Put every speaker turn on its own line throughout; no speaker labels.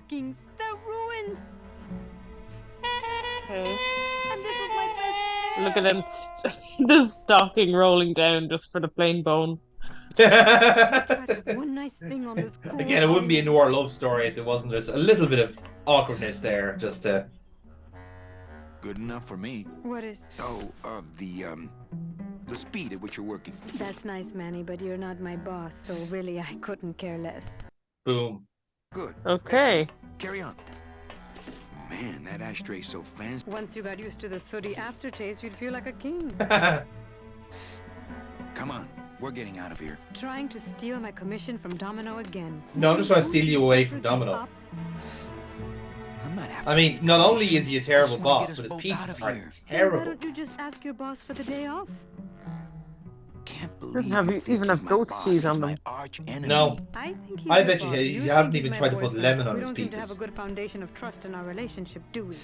stockings. They're ruined.
Okay.
And this was my best
Look at them, the stocking rolling down just for the plain bone.
Try to have one nice thing on this cruel
Again, it wouldn't be a
island.
noir love story if there wasn't just a little bit of awkwardness there, just to...
Good enough for me.
What is?
Oh, the speed at which you're working.
That's nice, Manny, but you're not my boss, so really I couldn't care less.
Boom.
Good.
Okay.
Excellent. Carry on. Man, that ashtray's so fancy.
Once you got used to the sooty aftertaste, you'd feel like a king.
Come on, we're getting out of here.
Trying to steal my commission from Domino again.
No, I'm just trying to steal you away from Domino.
I'm not after
I mean, not only is he a terrible
Just wanna
boss,
get
but his
us both
pizzas
out of
are
here.
Then why
terrible.
don't you just ask your boss for the day off?
Can't believe
Doesn't have
you
even
think
have
my
goat's
boss
cheese
is
on
my
them.
arch enemy.
No.
I think he's
I
your
bet you
boss.
he
You
haven't
think
even
he's
tried
my
to put
boyfriend.
lemon on
We
his
don't seem to have a
pizzas.
good foundation of trust in our relationship, do we?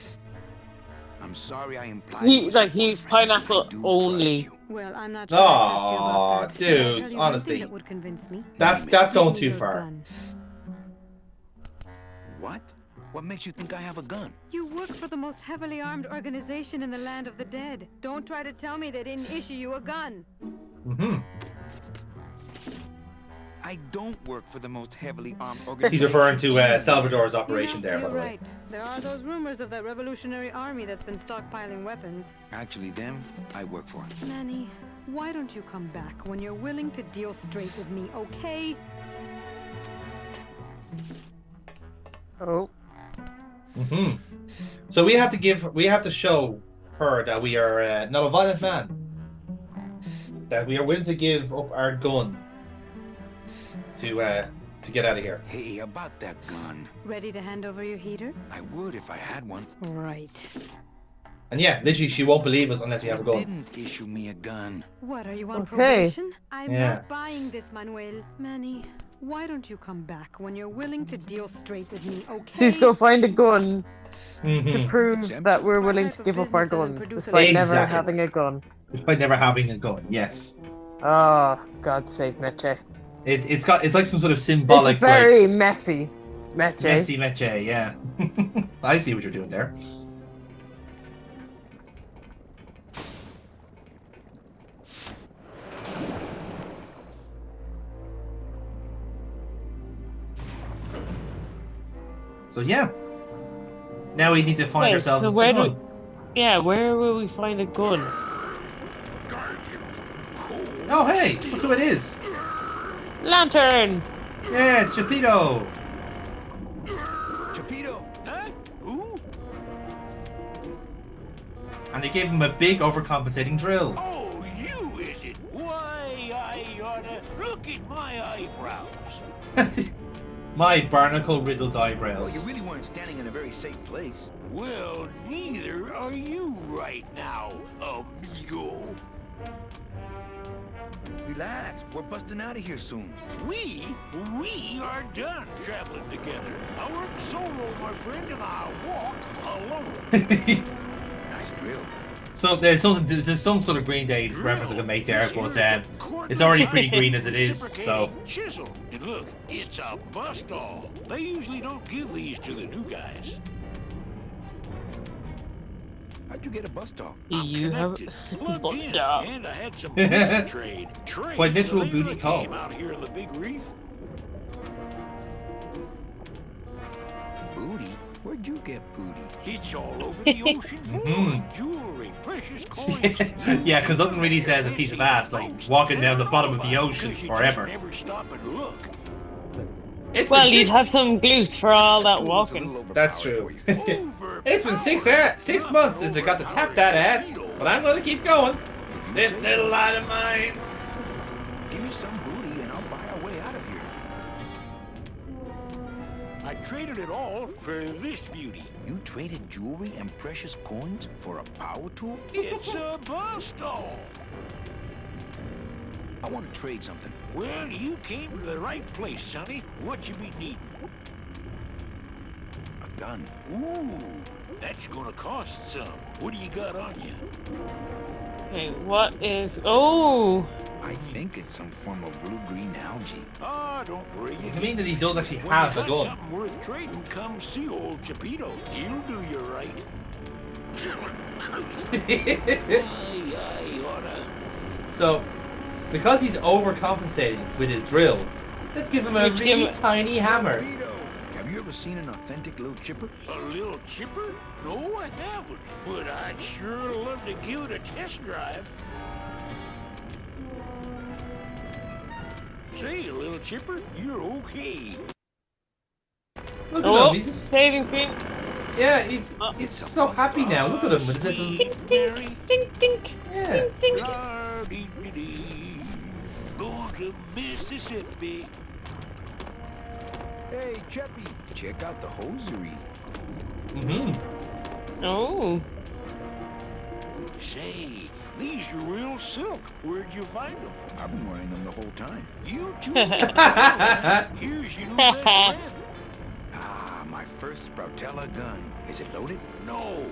I'm sorry I implied.
He-
it was
like,
your
he's
boyfriend.
pineapple
I do
only.
trust you.
Well, I'm not sure I trust you
Aw,
about that. But I'll
dudes,
tell you one
honestly.
thing that would convince me.
That's
Give
going
me
too
your
far.
gun.
What? What makes you think I have a gun?
You work for the most heavily armed organization in the land of the dead. Don't try to tell me they didn't issue you a gun.
Mm-hmm.
I don't work for the most heavily armed organization.
He's referring to
anywhere.
Salvador's operation
You know,
there, by
you're
the way.
right. There are those rumors of that revolutionary army that's been stockpiling weapons.
Actually, them I work for.
Manny, why don't you come back when you're willing to deal straight with me, okay?
Oh.
Mm-hmm. So we have to show her that we are not a violent man. That we are willing to give up our gun to get out of here.
Hey, about that gun.
Ready to hand over your heater?
I would if I had one.
Right.
And yeah, literally, she won't believe us unless we have a
You
gun.
didn't issue me a gun.
What, are you on
Okay.
probation? I'm
Yeah.
not buying this, Manuel. Manny, why don't you come back when you're willing to deal straight with me, okay?
So he's gonna find a gun to
Mm-hmm.
prove
It's empty.
that we're
My
willing
type
to
of
give up our
business doesn't
guns,
produce
despite never
Exactly.
having a gun.
Despite never having a gun, yes.
Oh, God save Meche.
It's like some sort of
This
symbolic,
is very messy,
like,
Meche.
messy meche, yeah. I see what you're doing there. So yeah. Now we need to find
Wait,
ourselves
so
a
where
gun.
Yeah, where will we find a gun?
Oh hey, look who it is.
Lantern!
Yeah, it's Chapito.
Chapito! Huh? Who?
And they gave him a big overcompensating drill.
Oh, you is it? Why, I oughta look at my eyebrows.
My barnacle riddled
Well,
eyebrows.
you really weren't standing in a very safe place.
Well, neither are you right now, amigo.
Relax, we're busting out of here soon.
We are done traveling together. I work solo, my friend, and I walk alone.
Nice drill.
So there's some sort of Green Day reference I can make there, but it's already pretty green as it is. So
Chisel. And look, it's a bust-all. They usually don't give these to the new guys.
How'd you get a bus dog?
You have
Connected, plugged
bust
in,
up.
and I had some booty to trade.
Quite literal
the name of
booty
the
call.
game out here in the Big Reef.
Booty? Where'd you get booty?
It's all over the ocean floor.
Mhm.
Jewelry, precious coins.
yeah, because nothing really says a piece of ass like walking down the bottom of the ocean
Because you
forever.
Just never stop and look.
It's
Well,
been
you'd
six-
have some glutes for all that
Booty's a
walking.
little overpowered
That's true.
for you.
It's been six months since I got to tap that ass, but I'm gonna keep going. This little light of mine.
Give me some booty and I'll buy our way out of here.
I traded it all for this beauty.
You traded jewelry and precious coins for a power tool?
It's a bust-all.
I want to trade something.
Well, you came to the right place, Sonny. What you be needing?
A gun.
Ooh, that's gonna cost some. What do you got on you?
Okay, what is... Oh!
I think it's some form of blue-green algae.
Oh, Ah, don't worry.
I mean that he does actually
When
have
you
a
got
gun.
something worth trading, come see old Chipito. He'll do you right. I oughta.
So, because he's overcompensating with his drill, let's give him a
Let's give
really
him-
tiny hammer.
Chipito, have you ever seen an authentic little chipper?
A little chipper? No, I haven't. But I'd sure love to give it a test drive. Say, little chipper, you're okay.
Look at
Oh,
him. He's just,
saving scene.
yeah, he's so happy now. Look at him with his little.
Mary,
Dink, dink.
Yeah.
Dink.
la-dee-dee-dee. Going to Mississippi.
Hey, Cheppy, check out the hosiery.
Mm-hmm.
Oh.
Say, these are real silk. Where'd you find them?
I've been wearing them the whole time.
You too. Well, here's your new best friend.
Ah, my first Brautella gun. Is it loaded?
No.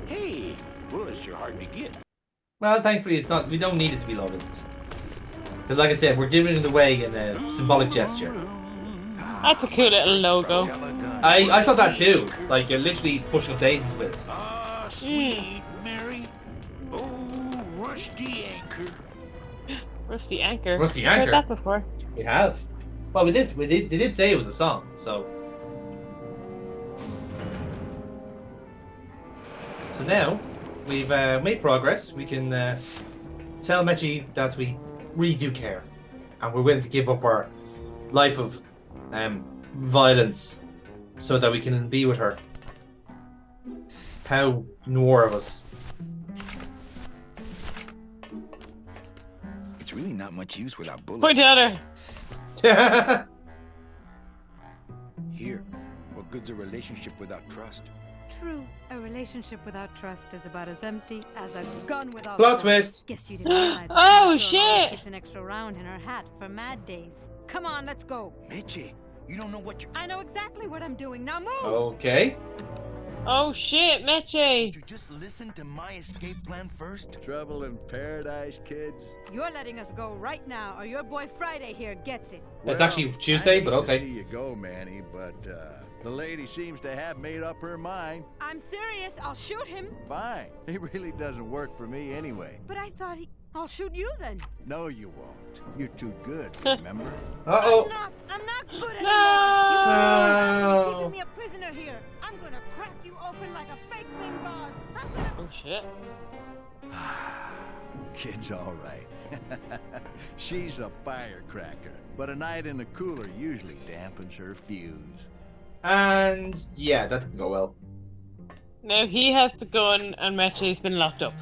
Hey, bullets are hard to get.
Well, thankfully it's not. We don't need it to be loaded. Because, like I said, we're giving it away in a symbolic gesture.
That's a cool little logo.
Brautella gun.
I thought that too. Like you're literally pushing up daisies with it.
Ah, sweet Mary. Oh, rusty anchor.
Rusty Anchor.
Rusty
Heard
Anchor.
that before.
We have. Well, we did. They did say it was a song. So. So now we've made progress. We can tell Meche that we really do care, and we're willing to give up our life of violence so that we can be with her. How noir of us.
It's really not much use without bullets.
Point at her.
Here, what good's a relationship without trust?
True, a relationship without trust is about as empty as a gun without
Plot
bullets.
twist.
Guess you didn't realize. that
Oh,
Girl always
shit.
Keeps an extra round in her hat for mad days. Come on, let's go.
Meche, you don't know what you're...
I know exactly what I'm doing. Now move.
Okay.
Oh shit, Meche.
Did you just listen to my escape plan first?
Trouble in paradise, kids.
You're letting us go right now, or your boy Friday here gets it.
It's actually Tuesday, but
I hate to
okay.
see you go, Manny, but the lady seems to have made up her mind.
I'm serious. I'll shoot him.
Fine. It really doesn't work for me anyway.
But I thought I'll shoot you then.
No, you won't. You're too good, remember?
Uh-oh.
I'm not good anymore.
No.
You're keeping me a prisoner here. I'm gonna crack you open like a fake wing gauze. I'm gonna...
Oh shit.
Kid's all right. She's a firecracker, but a night in the cooler usually dampens her fuse.
And yeah, that didn't go well.
Now he has the gun and Meche's been locked up.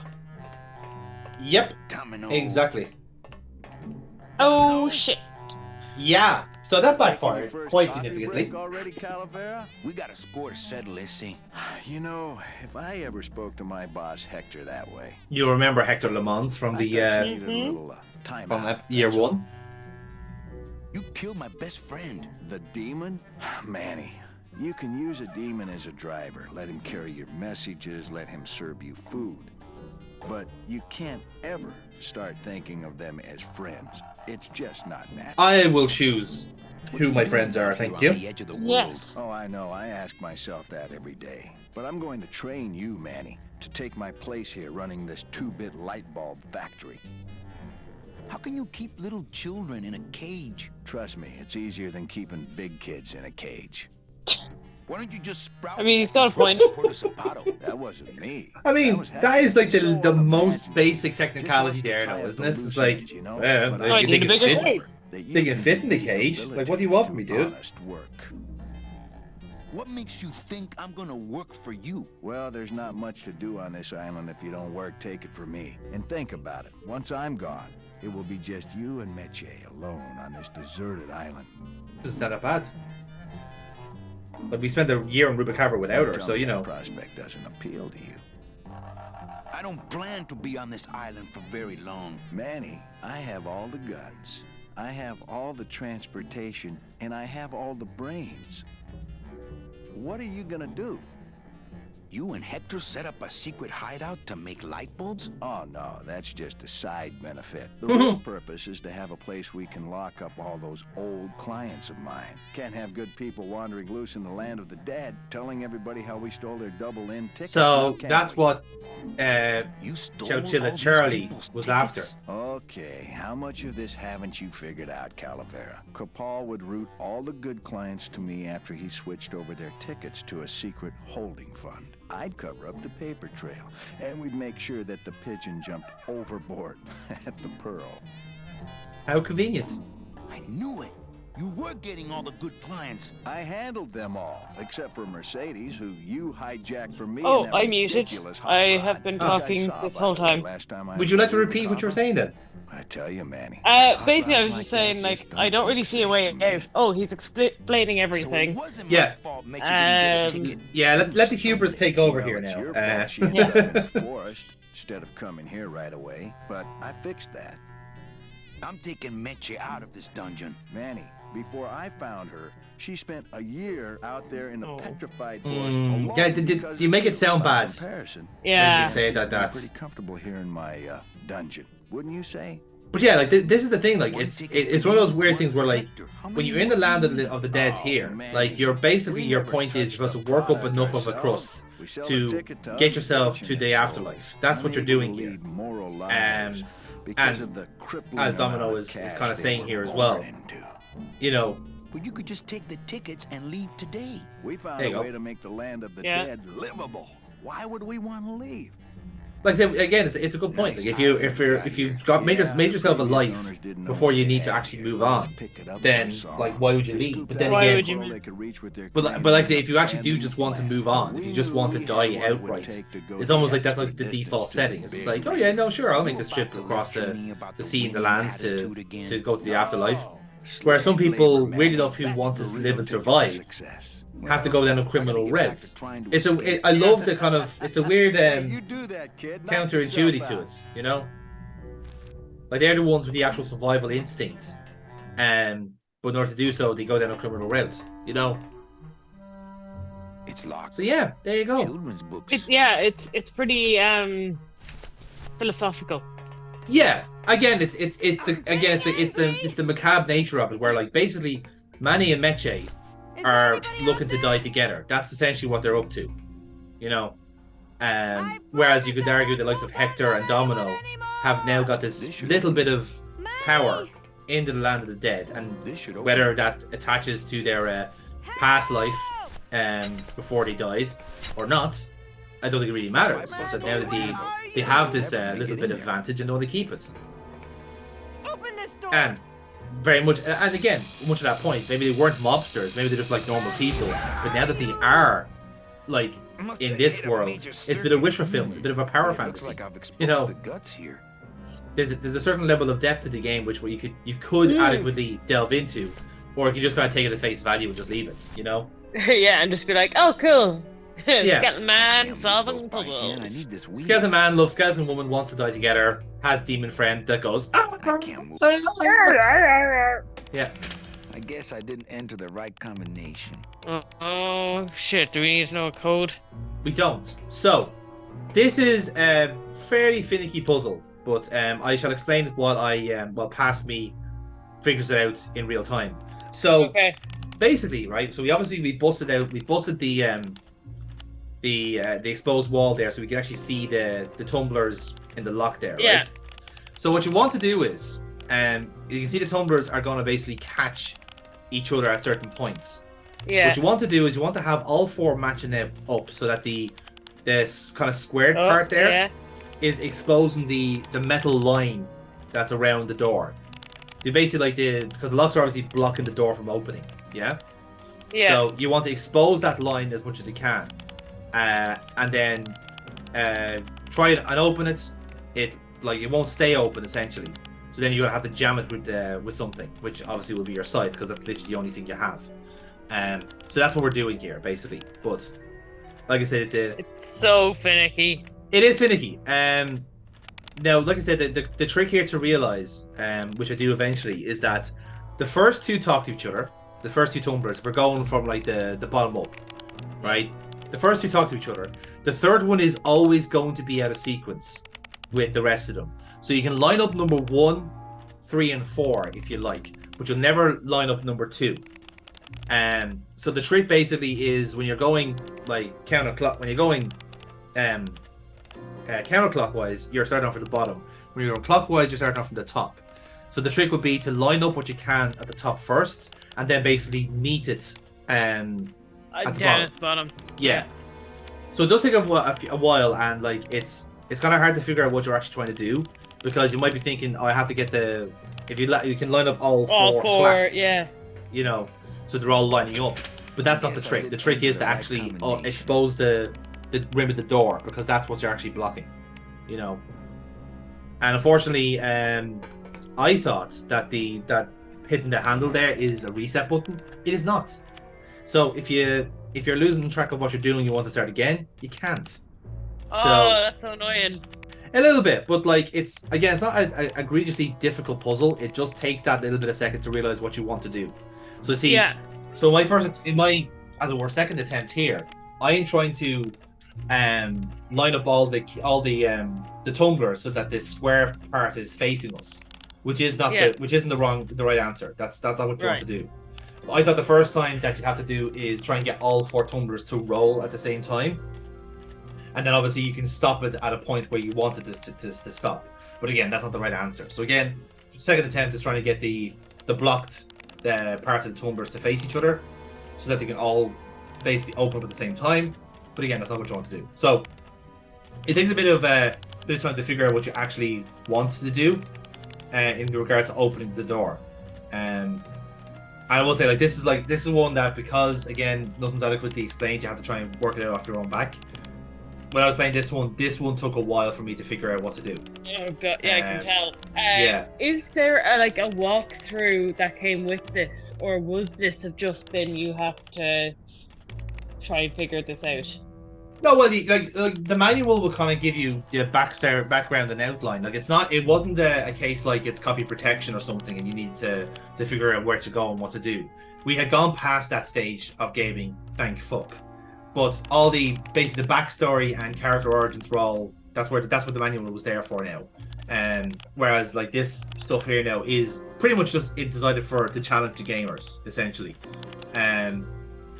Yep,
Domino.
exactly.
Oh shit.
Yeah, so that backfired
First
quite
coffee
significantly.
break already, Calavera?
We got a score to settle this thing.
You know, if I ever spoke to my boss Hector that way,
You'll remember Hector Le Mans from
I
the
thought she needed a
Mhm.
little time
from
out.
year one.
You killed my best friend.
The demon? Manny, you can use a demon as a driver. Let him carry your messages, let him serve you food. But you can't ever start thinking of them as friends. It's just not natural.
I will choose who my friends are, thank
You're
you.
on the edge of the world.
Yes.
Oh, I know. I ask myself that every day. But I'm going to train you, Manny, to take my place here running this 2-bit light bulb factory.
How can you keep little children in a cage?
Trust me, it's easier than keeping big kids in a cage.
Why don't you just sprout?
I mean, he's got a point.
Puerto Zapato?
That wasn't me.
I mean,
was
that is like
Hector.
the
So
most
unimaginative.
basic
Just
technicality
wants to
there,
tie
though,
up
isn't
the
it? It's
loose
like,
ends, you know?
well,
But
they
I
can
need a bigger
fit.
cage.
that you
They can fit in the
use
cage.
ability
Like, what do you want me to do?
honest work.
What makes you think I'm gonna work for you?
Well, there's not much to do on this island if you don't work, take it from me. And think about it. Once I'm gone, it will be just you and Meche alone on this deserted island.
Doesn't sound that bad. But we spent a year in Rubicava without her,
Tell
so
me
you
that
know.
prospect doesn't appeal to you.
I don't plan to be on this island for very long.
Manny, I have all the guns. I have all the transportation, and I have all the brains. What are you gonna do?
You and Hector set up a secret hideout to make light bulbs?
Oh, no, that's just a side benefit. The real purpose is to have a place we can lock up all those old clients of mine. Can't have good people wandering loose in the land of the dead, telling everybody how we stole their double-in tickets.
So
now,
that's
can we?
what
You stole
Chowchilla
all these
Charlie
people's
was
tickets?
after.
Okay, how much of this haven't you figured out, Calavera? Capal would route all the good clients to me after he switched over their tickets to a secret holding fund. I'd cover up the paper trail, and we'd make sure that the pigeon jumped overboard at the Pearl.
How convenient.
I knew it. You were getting all the good clients.
I handled them all, except for Mercedes, who you hijacked from me.
Oh,
in that
I'm muted.
ridiculous hot
I
rod,
have been
which I
talking
saw,
this
by
whole
the way,
time.
last time I
Would you like to
was in
repeat what you were
Cabo.
saying then?
I tell you, Manny.
Basically, I was
like
just saying,
that
like,
just
I don't
don't
really
look
see a
safe
way
to me.
out. Oh, he's explaining
So it
everything.
wasn't
Yeah.
my fault Meche didn't get a ticket.
Yeah, let the hubris take over
Well,
here
it's
now.
your fault she ended up in the forest instead of coming here right away, but I fixed that.
I'm taking Meche out of this dungeon.
Manny, before I found her, she spent a year out there in the
Oh.
petrified forest.
Mm,
alone
yeah,
because
you make
of
it sound
by
bad.
comparison.
Yeah.
You say that
I'm
that's.
pretty comfortable here in my dungeon, wouldn't you say?
But yeah, like this is the thing. Like
One
it's
ticket
it's
for
one of
you,
those weird
one
things where
for
like
Hector. How
when
many
you're in the
more
land
do
of
you need?
the dead
Oh,
here,
man.
like you're basically
We
your
never
point is you're
touched
supposed
the
to work up
product
enough of a
ourselves.
crust
We sell the
to
ticket to
get
others
yourself
pitching
to
it,
the
so
afterlife. That's what you're
unable
doing
to
here.
lead moral lives because
and
of the crippling
as Domino
amount of
is
cash
kind of
they
saying
were
here as
born
well.
into.
You know,
But you could just take the tickets and leave today.
We found
There
a
you go.
way to make the land of the
Yeah.
dead livable. Why would we want to leave?
like I said again, it's a good point. Like if you've got made yourself a life before you need to actually move on, then like why would you leave? But then
Why
again,
would you move?
but like I say, if you actually do just want to move on, if you just want to die outright, it's almost like that's like the default setting. It's just like, oh yeah, no, sure, I'll make this trip across the sea and the lands to go to the afterlife. Whereas some people, weirdly enough, who want to live and survive, have to go down a criminal route. I love the kind of it's a weird
You do that, kid. Knock
counterintuitive
yourself
to
out.
it, you know. Like they're the ones with the actual survival instinct, but in order to do so, they go down a criminal route, you know.
It's locked.
So yeah, there you go.
Children's books.
It's pretty philosophical.
Yeah, again, it's the macabre nature of it, where like basically Manny and Meche are looking to die together. That's essentially what they're up to, you know. Whereas you could argue the likes of Hector and Domino have now got this little bit of power into the land of the dead, and whether that attaches to their past life before they died or not, I don't think it really matters. It's that now that they have this little bit of advantage and know they keep it.
Open this door.
And very much, and again, much of that point, maybe they weren't mobsters, maybe they're just like normal people, but now that they are like in this world, it's a bit of wish fulfillment, a bit of a power fantasy. You know,
the guts here.
there's a certain level of depth to the game which you could adequately delve into, or you can just kind of take it at face value and just leave it. You know?
Yeah, and just be like, oh, cool.
Yeah.
Skeleton man
Damn,
solving
goes by
puzzles.
hand. I need this weed.
Skeleton man loves skeleton woman, wants to die together, has demon friend that goes.
I can't move.
Yeah.
I guess I didn't enter the right combination.
Oh shit! Do we need to know a code?
We don't. So, this is a fairly finicky puzzle, but I shall explain it while while past me figures it out in real time. So,
Okay.
basically, right? So we busted the exposed wall there, so we can actually see the tumblers in the lock there,
Yeah.
right? So what you want to do is, you can see the tumblers are going to basically catch each other at certain points.
Yeah.
What you want to do is you want to have all four matching up so that this kind of squared part there is
Yeah.
exposing the metal line that's around the door. You basically because the locks are obviously blocking the door from opening. Yeah.
Yeah.
So you want to expose that line as much as you can, and then try it and open it. It won't stay open essentially. So then you're gonna have to jam it with something, which obviously will be your scythe because that's literally the only thing you have. So that's what we're doing here basically. But like I said,
It's so finicky.
it is finicky. Now, like I said, the trick here to realize, which I do eventually, is that the first two talk to each other. The first two tumblers, we're going from like the bottom up, right? The first two talk to each other. The third one is always going to be out of sequence with the rest of them. So you can line up number 1, 3, and 4 if you like, but you'll never line up number 2. So the trick basically is when you're going like counterclockwise, you're starting off at the bottom. When you're going clockwise, you're starting off from the top. So the trick would be to line up what you can at the top first, and then basically meet it at the bottom. Yeah. So it does take a while, and like it's kind of hard to figure out what you're actually trying to do, because you might be thinking, oh, I have to get you can line up all four flats,
yeah,
you know, so they're all lining up. But that's not the trick. The trick is to actually expose the rim of the door, because that's what you're actually blocking, you know. And unfortunately, I thought that that hitting the handle there is a reset button. It is not. So if you're losing track of what you're doing, you want to start again, you can't.
Oh, that's so annoying.
A little bit, but like it's not an egregiously difficult puzzle. It just takes that little bit of second to realize what you want to do. So see, so my second attempt here, I am trying to line up all the tumblers so that the square part is facing us, which isn't the right answer. That's not what you want to do. I thought the first time that you have to do is try and get all 4 tumblers to roll at the same time, and then obviously you can stop it at a point where you want it to stop. But again, that's not the right answer. So again, second attempt is trying to get the blocked parts of the tumblers to face each other, so that they can all basically open up at the same time. But again, that's not what you want to do. So it takes a bit of time to figure out what you actually want to do in regards to opening the door. I will say, this is one that, because again nothing's adequately explained, you have to try and work it out off your own back. When I was playing this one took a while for me to figure out what to do.
Oh god, yeah, I can tell. Is there a walkthrough that came with this, or was this have just been you have to try and figure this out?
No, well, the manual will kind of give you the background and outline. It wasn't a case like it's copy protection or something, and you need to figure out where to go and what to do. We had gone past that stage of gaming, thank fuck. But all the backstory and character origins were all that's what the manual was there for now. Whereas this stuff here now is pretty much just designed to challenge the gamers, essentially.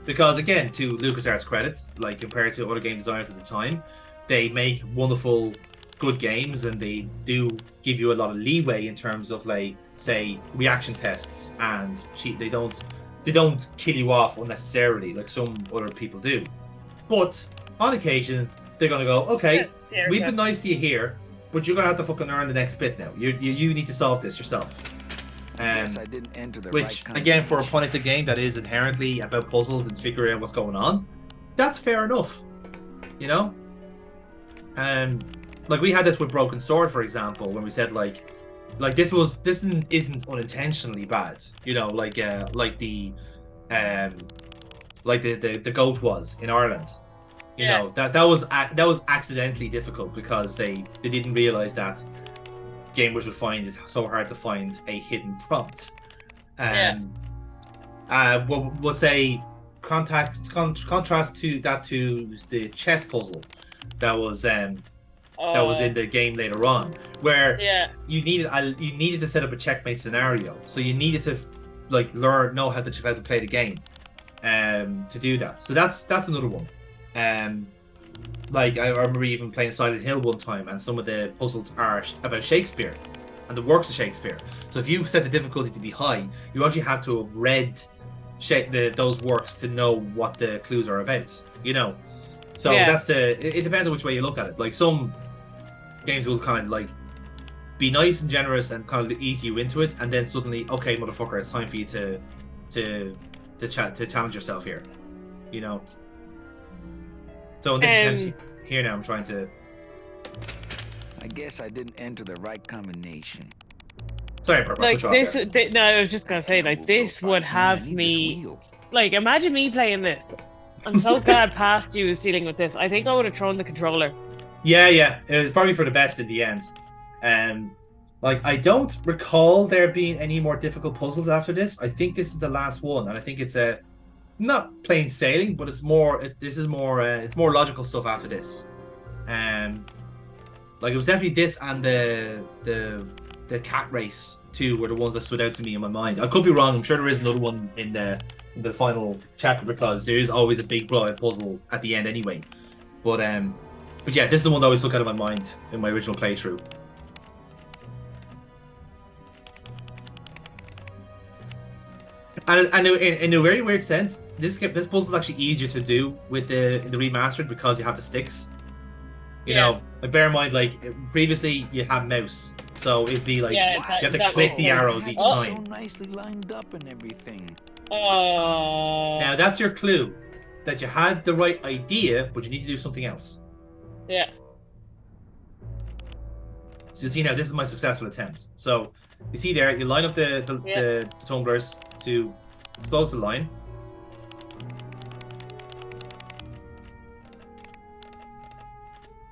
Because again, to LucasArts' credit, compared to other game designers at the time, they make wonderful, good games, and they do give you a lot of leeway in terms of say reaction tests, and they don't kill you off unnecessarily like some other people do. But on occasion, they're gonna go, okay, we've been nice to you here, but you're gonna have to fucking earn the next bit now. You need to solve this yourself.
Yes, I didn't enter the
which,
right
again, for a point-and-click game that is inherently about puzzles and figuring out what's going on, that's fair enough, you know. We had this with Broken Sword, for example, when we said this isn't unintentionally bad, you know, the goat was in Ireland. You know, that was accidentally difficult because they didn't realize that gamers would find it so hard to find a hidden prompt. We'll say contrast to the chess puzzle that was in the game later on, where you needed to set up a checkmate scenario, so you needed to know how to play the game to do that. So that's another one. I remember even playing Silent Hill one time, and some of the puzzles are about Shakespeare and the works of Shakespeare. So if you set the difficulty to be high, you actually have to have read those works to know what the clues are about, you know. So it depends on which way you look at it. Some games will kind of be nice and generous and kind of ease you into it, and then suddenly, okay, motherfucker, it's time for you to challenge yourself here, you know. So in this attempt here now, I'm trying to...
I guess I didn't enter the right combination.
Sorry, Purple.
No, I was just gonna say, this would have me... imagine me playing this. I'm so glad past you is dealing with this. I think I would have thrown the controller.
Yeah. It was probably for the best in the end. I don't recall there being any more difficult puzzles after this. I think this is the last one, and I think it's not plain sailing, but it's more. This is more. It's more logical stuff after this. Like it was definitely this and the cat race too were the ones that stood out to me in my mind. I could be wrong. I'm sure there is another one in the final chapter because there is always a big blowout puzzle at the end anyway. But yeah, this is the one that always stuck out of my mind in my original playthrough. And in a very weird sense, this puzzle is actually easier to do with in the remastered because you have the sticks. You know, like bear in mind, like previously you had mouse, so it'd be like you have to click the arrows each time.
So nicely lined up and everything.
Now that's your clue that you had the right idea, but you need to do something else.
Yeah.
So you see now, this is my successful attempt. So you see there, you line up the tumblers to close the line.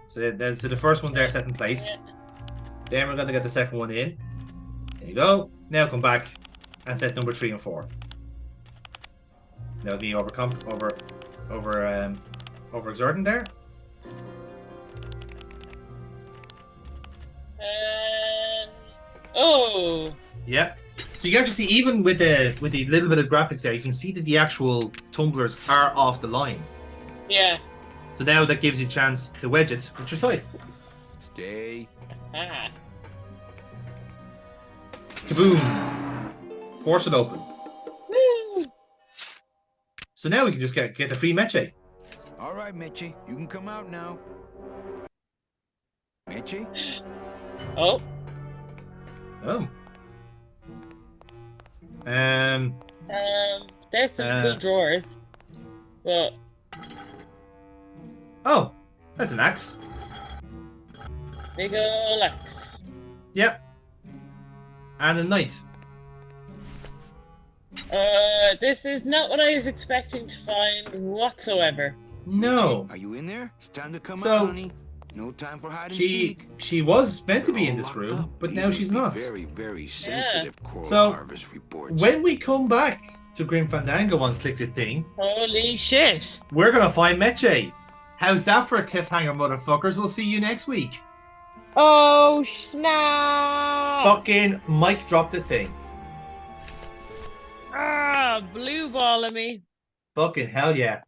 So the first one there set in place. Then we're going to get the second one in. There you go. Now come back and set number 3 and 4. That'll be overexerting there.
Oh.
Yeah. So you can actually see, even with the little bit of graphics there, you can see that the actual tumblers are off the line.
Yeah.
So now that gives you a chance to wedge it with your scythe.
Stay.
Kaboom! Force it open.
Woo.
So now we can just get the free Meche.
All right, Meche, you can come out now. Meche?
Oh.
Oh.
There's some cool drawers, but
oh, that's an axe.
big ol' axe.
Yep. And a knight.
This is not what I was expecting to find whatsoever.
No.
Are you in there? It's time to come
So,
out, honey. No time for hide and seek.
She was meant to be in this room, but now she's not.
Very, very sensitive coral
So,
harvest reports.
when we come back to Grim Fandango on Click This Thing,
Holy shit!
we're gonna find Meche. How's that for a cliffhanger, motherfuckers? We'll see you next week.
Oh snap!
Fucking mic drop the thing.
Ah, blue ball of me.
Fucking hell yeah.